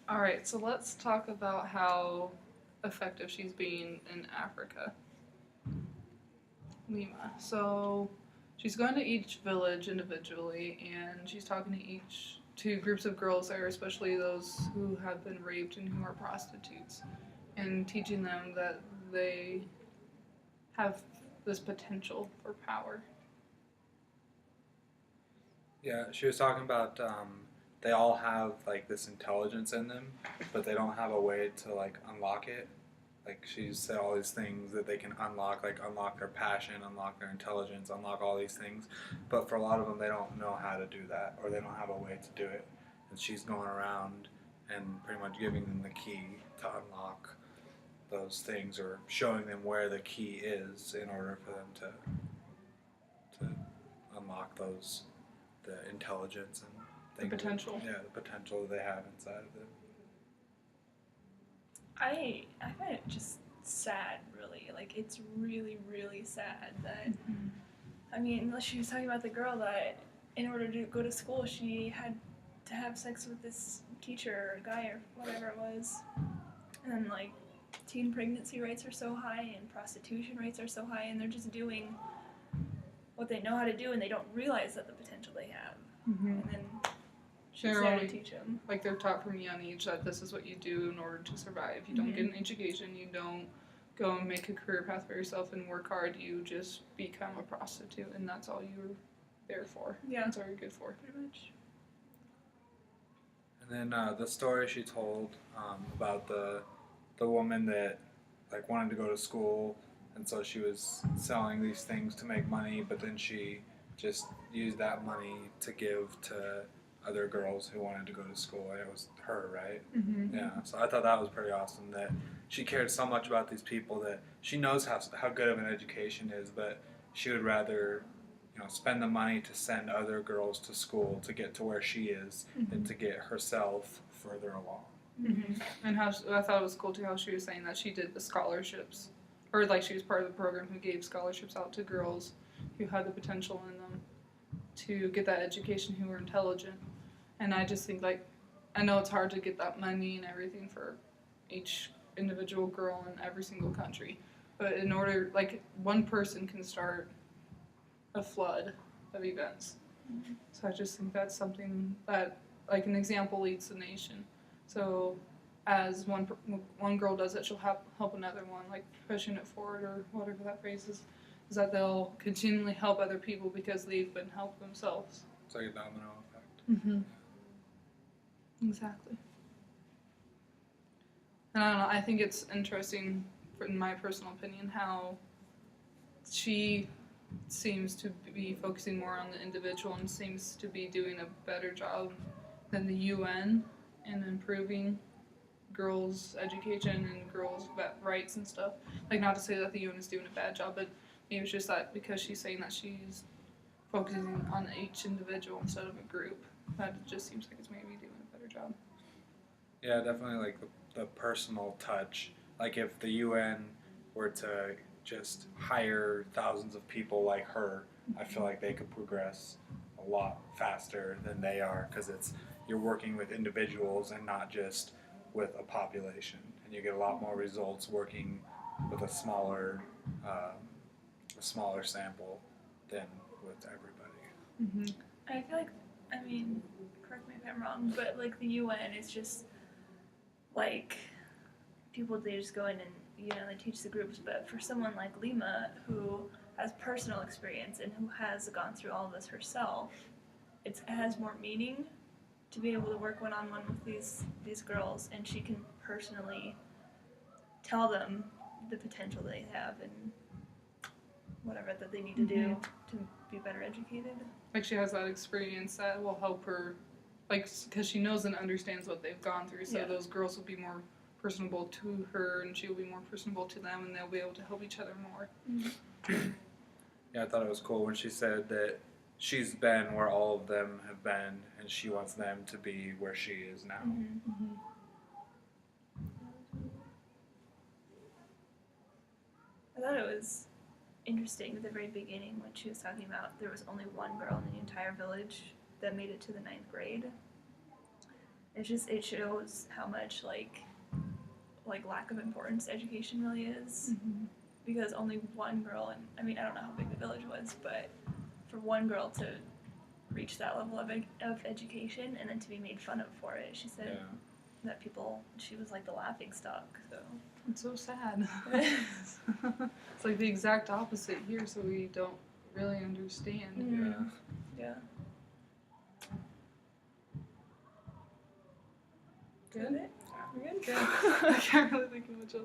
All right, so let's talk about how effective she's being in Africa. Lima. So she's going to each village individually, and she's talking to each to groups of girls there, especially those who have been raped and who are prostitutes, and teaching them that they have this potential for power. Yeah, she was talking about they all have like this intelligence in them, but they don't have a way to like unlock it. Like she said all these things that they can unlock, like unlock their passion, unlock their intelligence, unlock all these things. But for a lot of them, they don't know how to do that, or they don't have a way to do it. And she's going around and pretty much giving them the key to unlock those things, or showing them where the key is in order for them to unlock those the intelligence and The things. potential. Yeah, the potential that they have inside of them. I find it just sad, really. Like, it's really, really sad that, I mean, she was talking about the girl that in order to go to school, she had to have sex with this teacher or guy or whatever it was. And then, like, teen pregnancy rates are so high and prostitution rates are so high, and they're just doing what they know how to do, and they don't realize that the potential they have. Mm-hmm. And then she's They're there only- to teach them. Like they're taught from a young age that this is what you do in order to survive. You don't get an education. You don't go and make a career path for yourself and work hard. You just become a prostitute, and that's all you're there for. Yeah. That's all you're good for. Pretty much. And then the story she told about the woman that like wanted to go to school, and so she was selling these things to make money, but then she just used that money to give to other girls who wanted to go to school. And it was her, right? Mm-hmm. Yeah. So I thought that was pretty awesome that she cared so much about these people that she knows how good of an education is, but she would rather spend the money to send other girls to school to get to where she is than to get herself further along. Mm-hmm. And how I thought it was cool too how she was saying that she did the scholarships, or like she was part of the program who gave scholarships out to girls who had the potential in them to get that education, who were intelligent. And I just think like I know it's hard to get that money and everything for each individual girl in every single country, but in order like one person can start a flood of events. Mm-hmm. So I just think that's something that like an example leads the nation. So as one girl does it, she'll help another one, like pushing it forward or whatever that phrase is that they'll continually help other people because they've been helped themselves. It's like a domino effect. Mm-hmm. Exactly. And I don't know, I think it's interesting, in my personal opinion, how she seems to be focusing more on the individual and seems to be doing a better job than the UN in improving girls' education and girls' rights and stuff. Like, not to say that the UN is doing a bad job, but maybe it's just that because she's saying that she's focusing on each individual instead of a group, that it just seems like it's maybe doing a better job. Yeah, definitely like the personal touch. Like if the UN were to just hire thousands of people like her, I feel like they could progress a lot faster than they are because you're working with individuals and not just with a population, and you get a lot more results working with a smaller sample than with everybody. Mm-hmm. I feel like, I mean, correct me if I'm wrong, but like the UN is just like people, they just go in and they teach the groups. But for someone like Lima who has personal experience and who has gone through all of this herself, it has more meaning to be able to work one-on-one with these girls, and she can personally tell them the potential they have and whatever that they need to do to be better educated. Like, she has that experience that will help her, like, because she knows and understands what they've gone through, so those girls will be more personable to her, and she'll be more personable to them, and they'll be able to help each other more. Mm-hmm. Yeah, I thought it was cool when she said that she's been where all of them have been, and she wants them to be where she is now. Mm-hmm. Mm-hmm. I thought it was interesting at the very beginning when she was talking about there was only one girl in the entire village that made it to the 9th grade. it shows how much like lack of importance education really is, because only one girl, and I mean I don't know how big the village was, but for one girl to reach that level of education and then to be made fun of for it, she said that she was like the laughing stock. So It's so sad. It's like the exact opposite here, so we don't really understand. Yeah. Good? We're good. Good. I can't really think of much else.